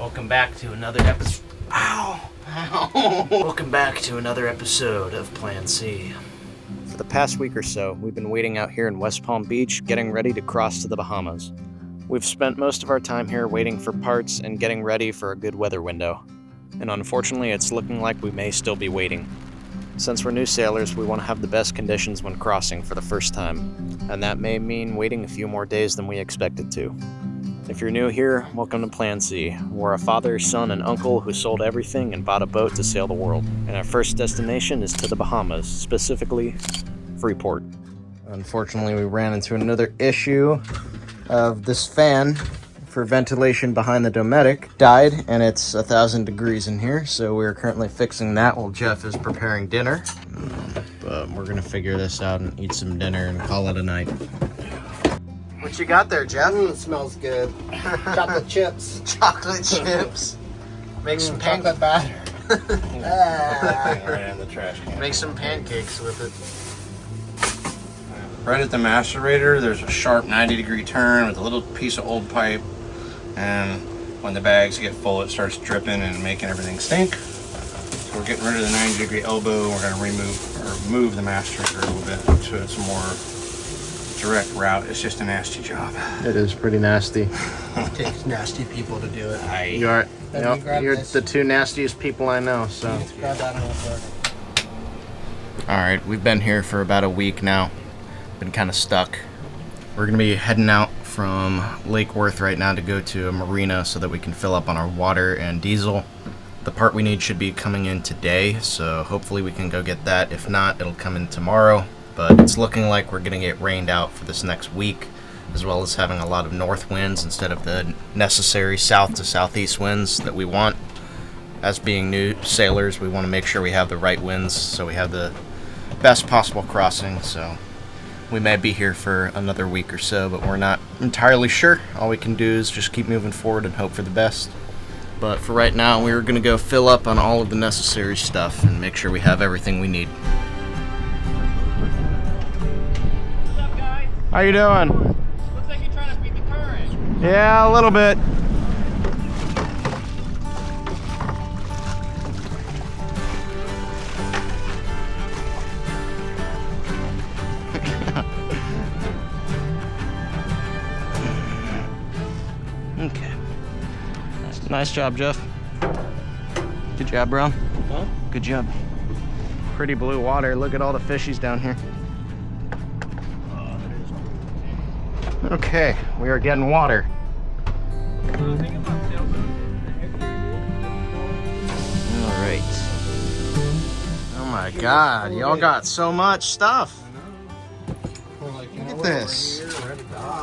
Welcome back to another episode. Ow! Ow! Welcome back to another episode of Plan C. For the past week or so, we've been waiting out here in West Palm Beach, getting ready to cross to the Bahamas. We've spent most of our time here waiting for parts and getting ready for a good weather window. And unfortunately, it's looking like we may still be waiting. Since we're new sailors, we want to have the best conditions when crossing for the first time, and that may mean waiting a few more days than we expected to. If you're new here, welcome to Plan C. We're a father, son, and uncle who sold everything and bought a boat to sail the world. And our first destination is to the Bahamas, specifically Freeport. Unfortunately, we ran into another issue of this fan for ventilation behind the Dometic died, and it's 1,000 degrees in here, so we're currently fixing that while Jeff is preparing dinner. But we're gonna figure this out and eat some dinner and call it a night. What you got there, Jeff? It smells good. Chocolate chips. Chocolate chips. Make some chocolate batter. Right in the trash can. Make some pancakes with it. Right at the macerator, there's a sharp 90-degree turn with a little piece of old pipe, and when the bags get full, it starts dripping and making everything stink. So we're getting rid of the 90-degree elbow, and we're going to move the macerator a little bit to its more direct route. It's just a nasty job. It is pretty nasty. It takes nasty people to do it. You're the two nastiest people I know, so. Let's grab that real quick. Alright, we've been here for about a week now. Been kind of stuck. We're going to be heading out from Lake Worth right now to go to a marina so that we can fill up on our water and diesel. The part we need should be coming in today, so hopefully we can go get that. If not, it'll come in tomorrow. But it's looking like we're going to get rained out for this next week, as well as having a lot of north winds instead of the necessary south to southeast winds that we want. As being new sailors, we want to make sure we have the right winds so we have the best possible crossing. So we may be here for another week or so, but we're not entirely sure. All we can do is just keep moving forward and hope for the best. But for right now, we're going to go fill up on all of the necessary stuff and make sure we have everything we need. How you doing? Looks like you're trying to beat the current. Yeah, a little bit. Okay. Nice job, Jeff. Good job, bro. Huh? Good job. Pretty blue water. Look at all the fishies down here. Okay, we are getting water. Alright. Oh my god, y'all got so much stuff. Look at this.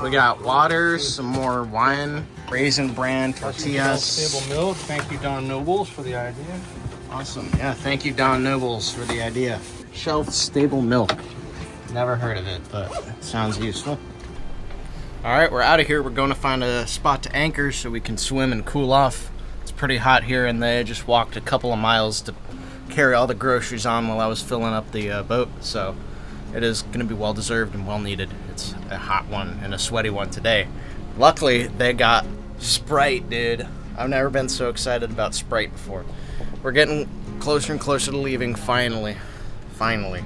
We got water, some more wine, Raisin Bran tortillas. Stable milk. Thank you, Don Nobles, for the idea. Awesome. Yeah, thank you, Don Nobles, for the idea. Shelf stable milk. Never heard of it, but it sounds useful. Alright, we're out of here. We're going to find a spot to anchor so we can swim and cool off. It's pretty hot here, and they just walked a couple of miles to carry all the groceries on while I was filling up the boat, so it is going to be well deserved and well needed. It's a hot one and a sweaty one today. Luckily, they got Sprite, dude. I've never been so excited about Sprite before. We're getting closer and closer to leaving, finally. Finally.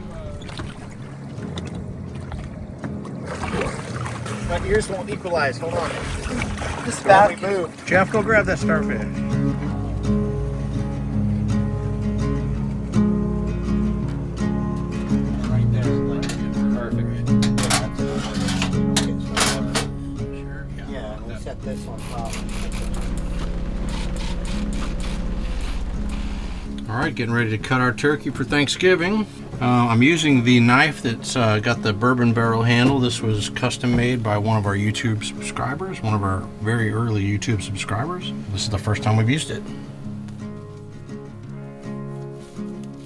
My ears won't equalize. Hold on. This back move. Jeff, go grab that starfish. Right there. Perfect. Yeah, we set this on top. All right, getting ready to cut our turkey for Thanksgiving. I'm using the knife that's got the bourbon barrel handle. This was custom made by one of our YouTube subscribers, one of our very early YouTube subscribers. This is the first time we've used it.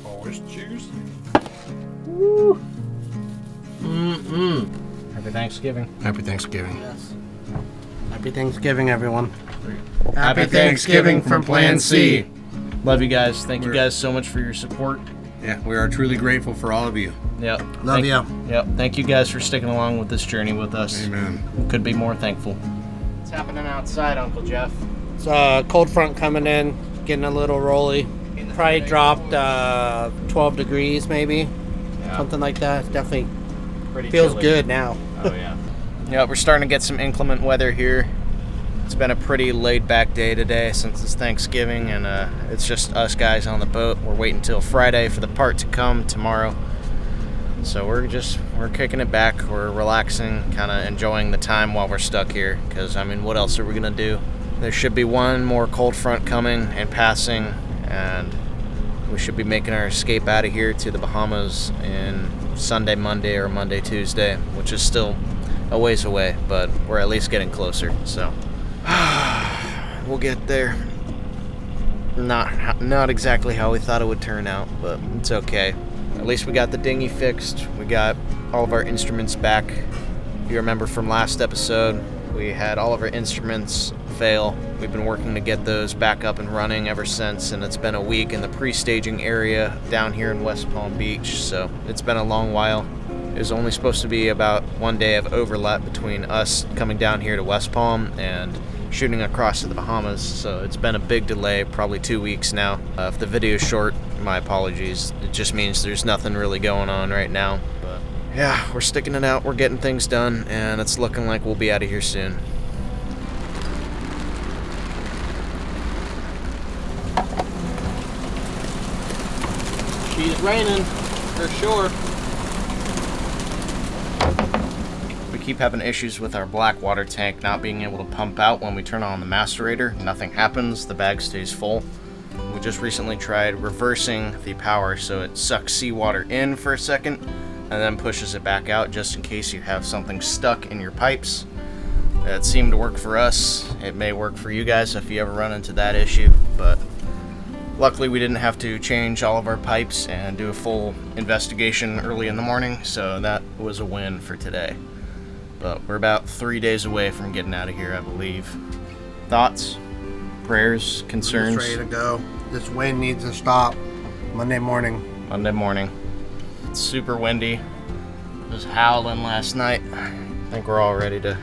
Always juicy. Woo! Happy Thanksgiving. Happy Thanksgiving. Yes. Happy Thanksgiving, everyone. Happy Thanksgiving from Plan C. Love you guys. Thank you guys so much for your support. Yeah, we are truly grateful for all of you. Yep. Love you. Yep. Thank you guys for sticking along with this journey with us. Amen. Could be more thankful. What's happening outside, Uncle Jeff? It's cold front coming in, getting a little rolly. Probably dropped 12 degrees maybe, something like that. Definitely Pretty feels chilly. good now. Oh yeah. Yeah, we're starting to get some inclement weather here. It's been a pretty laid-back day today since it's Thanksgiving, and it's just us guys on the boat. We're waiting till Friday for the part to come tomorrow. So we're kicking it back. We're relaxing, kind of enjoying the time while we're stuck here. Because I mean, what else are we gonna do? There should be one more cold front coming and passing, and we should be making our escape out of here to the Bahamas in Sunday, Monday, or Monday, Tuesday, which is still a ways away, but we're at least getting closer. So we'll get there. Not exactly how we thought it would turn out, but it's okay. At least we got the dinghy fixed. We got all of our instruments back. If you remember from last episode, we had all of our instruments fail. We've been working to get those back up and running ever since, and it's been a week in the pre-staging area down here in West Palm Beach, so it's been a long while. It was only supposed to be about 1 day of overlap between us coming down here to West Palm and shooting across to the Bahamas, so it's been a big delay, probably 2 weeks now. If the video's short, my apologies. It just means there's nothing really going on right now. But yeah, we're sticking it out, we're getting things done, and it's looking like we'll be out of here soon. She's raining, for sure. We keep having issues with our black water tank not being able to pump out when we turn on the macerator. Nothing happens, the bag stays full. We just recently tried reversing the power so it sucks seawater in for a second and then pushes it back out just in case you have something stuck in your pipes. It seemed to work for us. It may work for you guys if you ever run into that issue, but luckily we didn't have to change all of our pipes and do a full investigation early in the morning, so that was a win for today. But we're about 3 days away from getting out of here, I believe. Thoughts, prayers, concerns? Just ready to go. This wind needs to stop. Monday morning. Monday morning. It's super windy. It was howling last night. I think we're all ready to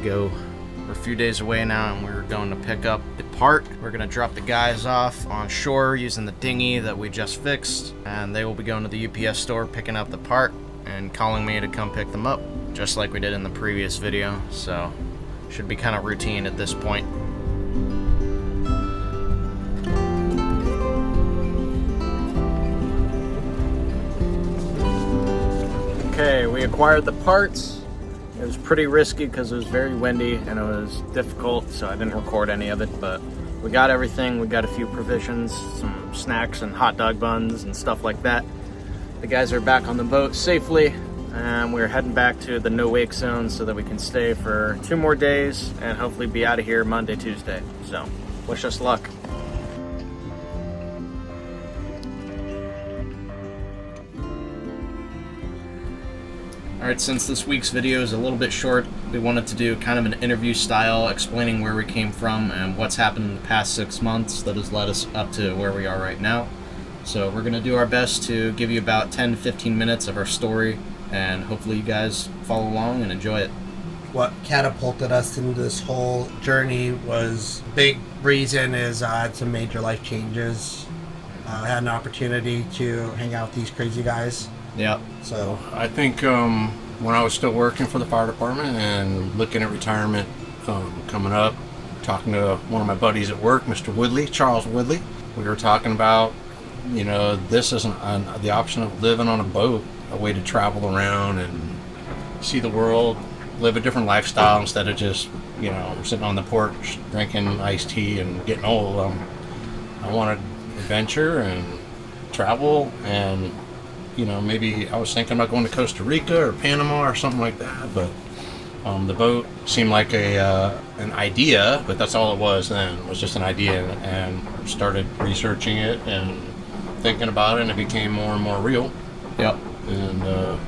go. We're a few days away now, and we're going to pick up the part. We're going to drop the guys off on shore using the dinghy that we just fixed, and they will be going to the UPS store picking up the part and calling me to come pick them up, just like we did in the previous video. So should be kind of routine at this point. Okay, we acquired the parts. It was pretty risky because it was very windy and it was difficult, so I didn't record any of it, but we got everything. We got a few provisions, some snacks and hot dog buns and stuff like that. The guys are back on the boat safely, and we're heading back to the no wake zone so that we can stay for 2 more days and hopefully be out of here Monday, Tuesday. So wish us luck. Alright, since this week's video is a little bit short, we wanted to do kind of an interview style explaining where we came from and what's happened in the past 6 months that has led us up to where we are right now. So we're going to do our best to give you about 10 to 15 minutes of our story, and hopefully you guys follow along and enjoy it. What catapulted us into this whole journey was, big reason is I had some major life changes. I had an opportunity to hang out with these crazy guys. Yeah. So I think when I was still working for the fire department and looking at retirement coming up, talking to one of my buddies at work, Mr. Woodley, Charles Woodley, we were talking about, you know, this is the option of living on a boat, a way to travel around and see the world, live a different lifestyle instead of just, you know, sitting on the porch drinking iced tea and getting old. I wanted adventure and travel, and you know, maybe I was thinking about going to Costa Rica or Panama or something like that, but the boat seemed like an idea, but that's all it was then. It was just an idea, and started researching it and thinking about it, and it became more and more real. Yep. And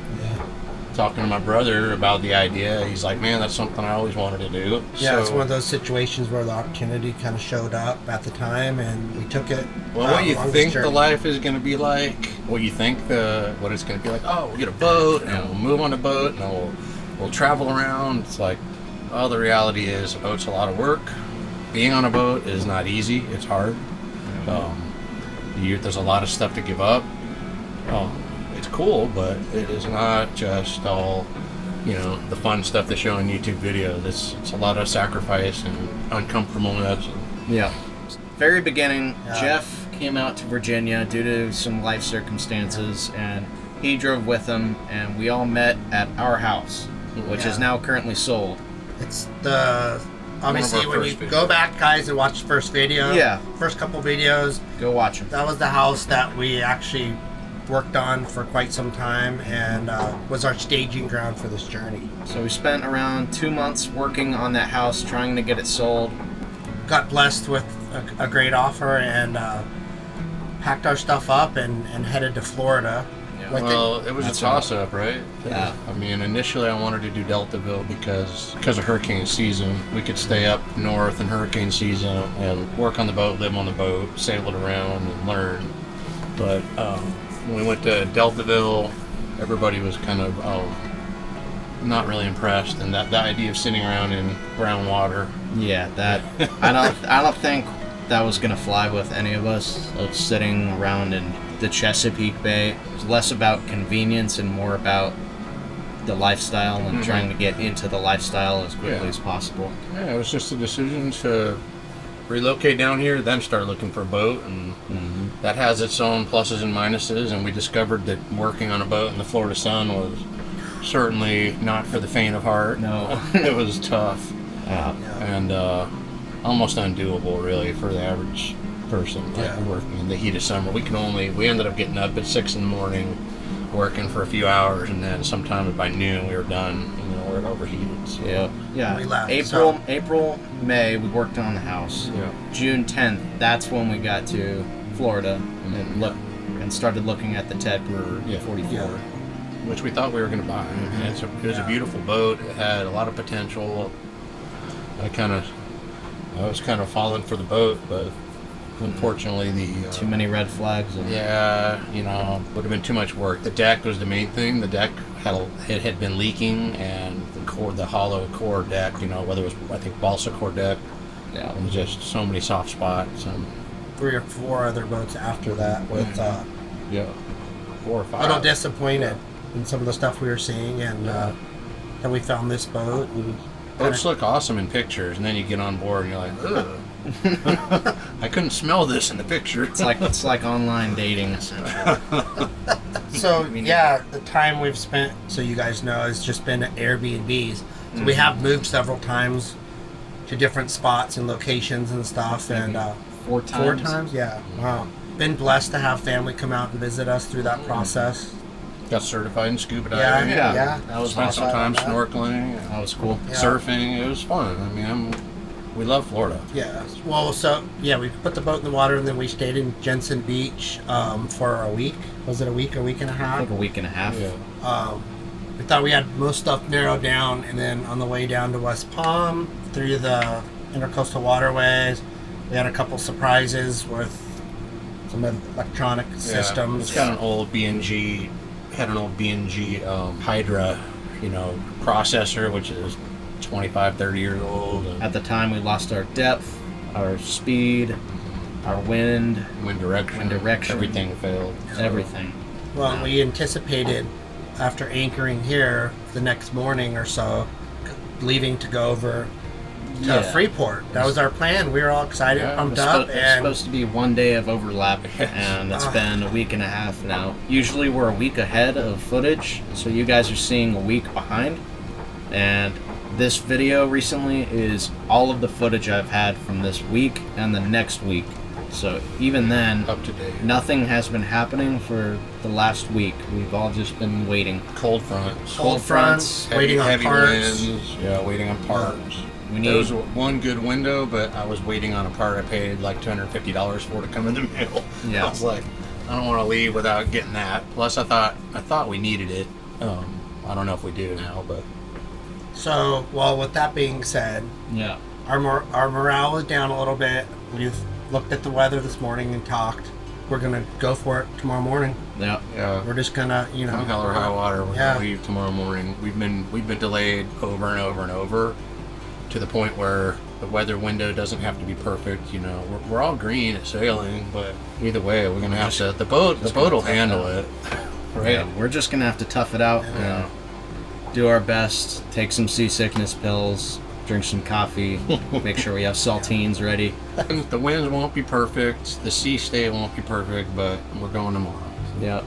talking to my brother about the idea, he's like, man, that's something I always wanted to do. yeah, So, it's one of those situations where the opportunity kind of showed up at the time, and we took it. well, what you along this think the journey. life is going to be like, what you think what it's going to be like, oh, we'll get a boat, and we'll move on a boat, and we'll travel around. It's like, well, the reality is a boat's a lot of work, being on a boat is not easy. It's hard. There's a lot of stuff to give up. It's cool, but it is not just all, the fun stuff they show in YouTube videos. It's a lot of sacrifice and uncomfortableness. Yeah. Very beginning, Jeff came out to Virginia due to some life circumstances, and he drove with him, and we all met at our house, which is now currently sold. It's obviously when you go back, guys, and watch the first video. Yeah. First couple videos. Go watch them. That was the house that we actually worked on for quite some time, and was our staging ground for this journey. So we spent around 2 months working on that house, trying to get it sold. Got blessed with a great offer, and packed our stuff up and headed to Florida. Well, it was a toss-up, right? Yeah. I mean, initially I wanted to do Deltaville because of hurricane season. We could stay up north in hurricane season and work on the boat, live on the boat, sail it around, and learn. But when we went to Deltaville, everybody was kind of not really impressed, and the idea of sitting around in brown water. Yeah, that I don't think that was gonna fly with any of us. Of sitting around in the Chesapeake Bay. It was less about convenience and more about the lifestyle and trying to get into the lifestyle as quickly as possible. Yeah, it was just a decision to relocate down here, then start looking for a boat, and that has its own pluses and minuses, and we discovered that working on a boat in the Florida sun was certainly not for the faint of heart. No. It was tough. And almost undoable, really, for the average person working in the heat of summer. We ended up getting up at 6 in the morning, working for a few hours, and then sometimes by noon we were done. We're overheated. So. Yeah. We left, April, May, we worked on the house. Yeah. June 10th, that's when we got to Florida and started looking at the Ted Brewer 44. Which we thought we were going to buy. And it was a beautiful boat. It had a lot of potential. I was kind of falling for the boat, but unfortunately too many red flags. Would have been too much work. The deck was the main thing. The deck had been leaking, and the hollow core deck, whether it was, I think, balsa core deck, it was just so many soft spots. And 3 or 4 other boats after that with 4 or 5. a little disappointed in some of the stuff we were seeing, and then we found this boat. And boats look awesome in pictures, and then you get on board and you're like, ugh. I couldn't smell this in the picture. It's like online dating, essentially. So the time we've spent, so you guys know, has just been at Airbnbs. So we have moved several times to different spots and locations and stuff, and 4 times. 4 times, yeah. Wow. Been blessed to have family come out and visit us through that process. Got certified in scuba diving. Yeah. That was Spent awesome. some time snorkeling. That was cool. Yeah. Surfing. It was fun. I mean, we love Florida. Yeah. Well, we put the boat in the water, and then we stayed in Jensen Beach for a week. Was it a week and a half? Like a week and a half. Yeah. We thought we had most stuff narrowed down, and then on the way down to West Palm, through the intercoastal waterways, we had a couple surprises with some electronic systems. It's got an old B&G Hydra, processor, which is 25, 30 years old. At the time, we lost our depth, our speed, our wind direction. Everything failed. Everything. Well, we anticipated, after anchoring here the next morning or so, leaving to go over to Freeport. That was our plan. We were all excited, pumped up. It's supposed to be 1 day of overlap, and it's been a week and a half now. Usually we're a week ahead of footage, so you guys are seeing a week behind. And this video recently is all of the footage I've had from this week and the next week. So even then, Up to date. nothing has been happening for the last week. We've all just been waiting. Cold fronts. Cold fronts, waiting on heavy parts. winds. Yeah, waiting on parts. There There was one good window, but I was waiting on a part I paid like $250 for to come in the mail. Yeah. I was like, I don't want to leave without getting that. Plus, I thought we needed it. I don't know if we do now, but So, with that being said, Yeah. our morale was down a little bit. We've looked at the weather this morning and talked. We're gonna go for it tomorrow morning. Yeah. yeah. We're just gonna, Come hell or high water, we're gonna leave tomorrow morning. We've been delayed over and over and over, to the point where the weather window doesn't have to be perfect. You know, we're all green at sailing, but either way, we're gonna have to. The boat will handle it. Right. Yeah, we're just gonna have to tough it out. Yeah. Do our best. Take some seasickness pills. Drink some coffee. Make sure we have saltines ready. The winds won't be perfect. The sea state won't be perfect, but we're going tomorrow. Yep,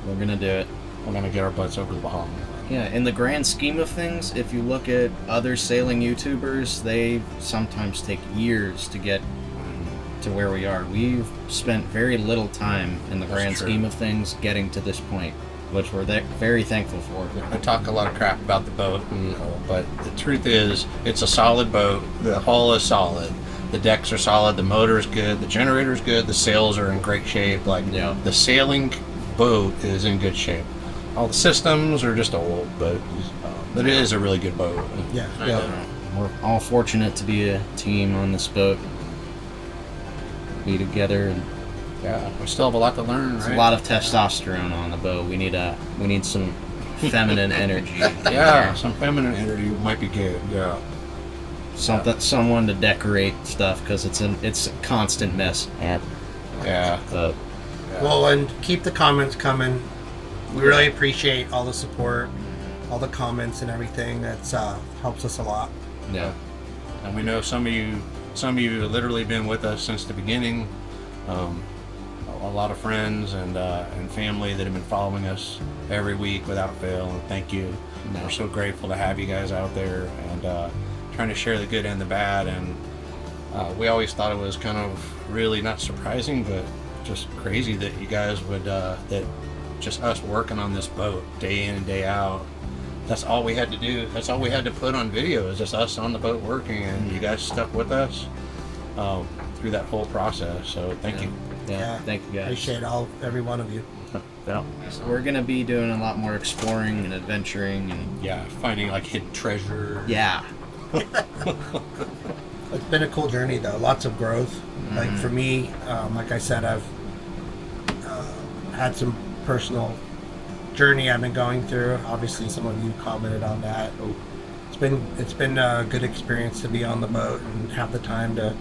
we're gonna do it. We're gonna get our butts over the Bahamas. Yeah, in the grand scheme of things, if you look at other sailing YouTubers, they sometimes take years to get to where we are. We've spent very little time in the grand scheme of things getting to this point, which we're very thankful for. I talk a lot of crap about the boat, but the truth is, it's a solid boat. The hull is solid. The decks are solid. The motor is good. The generator is good. The sails are in great shape. The sailing boat is in good shape. All the systems are just old, but it is a really good boat. Yeah. We're all fortunate to be a team on this boat. Be together, and yeah, we still have a lot to learn. there's a lot of testosterone on the boat. We need some feminine energy. Yeah, some feminine energy might be good. Yeah. Someone to decorate stuff, because it's a constant mess. Yeah. Well, and keep the comments coming. We really appreciate all the support, all the comments and everything. That's helps us a lot. Yeah. And we know some of you have literally been with us since the beginning. A lot of friends and family that have been following us every week without fail, and thank you. We're so grateful to have you guys out there and trying to share the good and the bad. And we always thought it was kind of really not surprising, but just crazy that you guys would that just us working on this boat day in and day out. That's all we had to do. That's all we had to put on video, is just us on the boat working, and you guys stuck with us through that whole process. So thank you. Yeah, thank you guys. Appreciate every one of you. Yeah. So we're gonna be doing a lot more exploring and adventuring, and Finding like hidden treasure. yeah. It's been a cool journey though. Lots of growth. Like for me, like I said, I've had some personal journey I've been going through. Obviously, some of you commented on that. It's been a good experience to be on the boat and have the time to,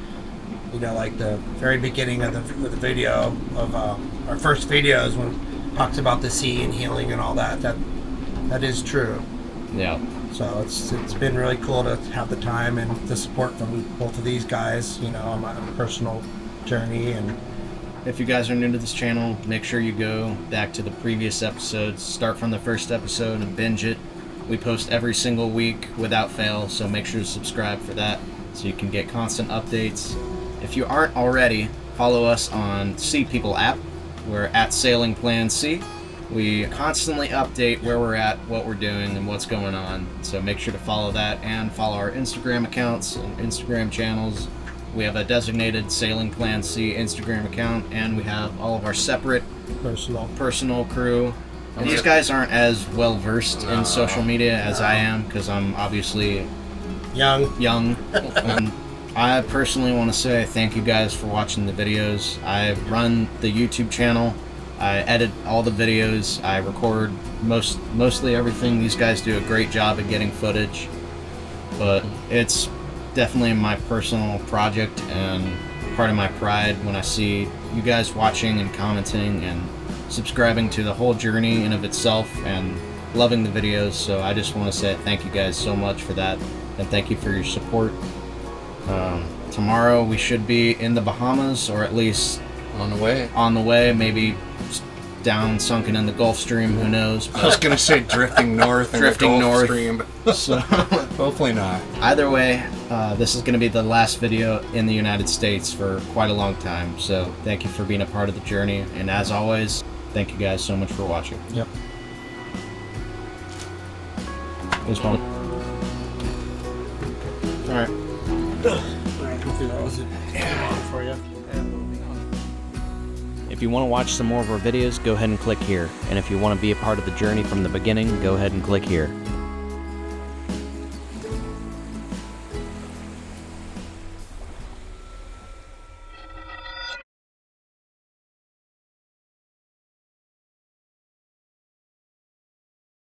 like the very beginning of the video of our first videos when it talks about the sea and healing and all that. That is true. Yeah. So it's been really cool to have the time and the support from both of these guys, on my personal journey. And if you guys are new to this channel, make sure you go back to the previous episodes, start from the first episode and binge it. We post every single week without fail, so make sure to subscribe for that so you can get constant updates. If you aren't already, follow us on Sea People app. We're at Sailing Plan C. We constantly update where we're at, what we're doing, and what's going on. So make sure to follow that and follow our Instagram accounts and Instagram channels. We have a designated Sailing Plan C Instagram account, and we have all of our separate personal crew. And these guys aren't as well versed in social media as I am, because I'm obviously young. And I personally want to say thank you guys for watching the videos. I run the YouTube channel. I edit all the videos. I record mostly everything. These guys do a great job at getting footage, but it's definitely my personal project and part of my pride when I see you guys watching and commenting and subscribing to the whole journey in of itself and loving the videos. So I just want to say thank you guys so much for that, and thank you for your support. Tomorrow we should be in the Bahamas, or at least on the way, maybe down sunken in the Gulf Stream, who knows. I was gonna say drifting north in the Gulf Stream, but so hopefully not. Either way, this is gonna be the last video in the United States for quite a long time, so thank you for being a part of the journey, and as always, thank you guys so much for watching. Yep. It was fun. Alright. Hopefully that was for you. If you want to watch some more of our videos, go ahead and click here. And if you want to be a part of the journey from the beginning, go ahead and click here.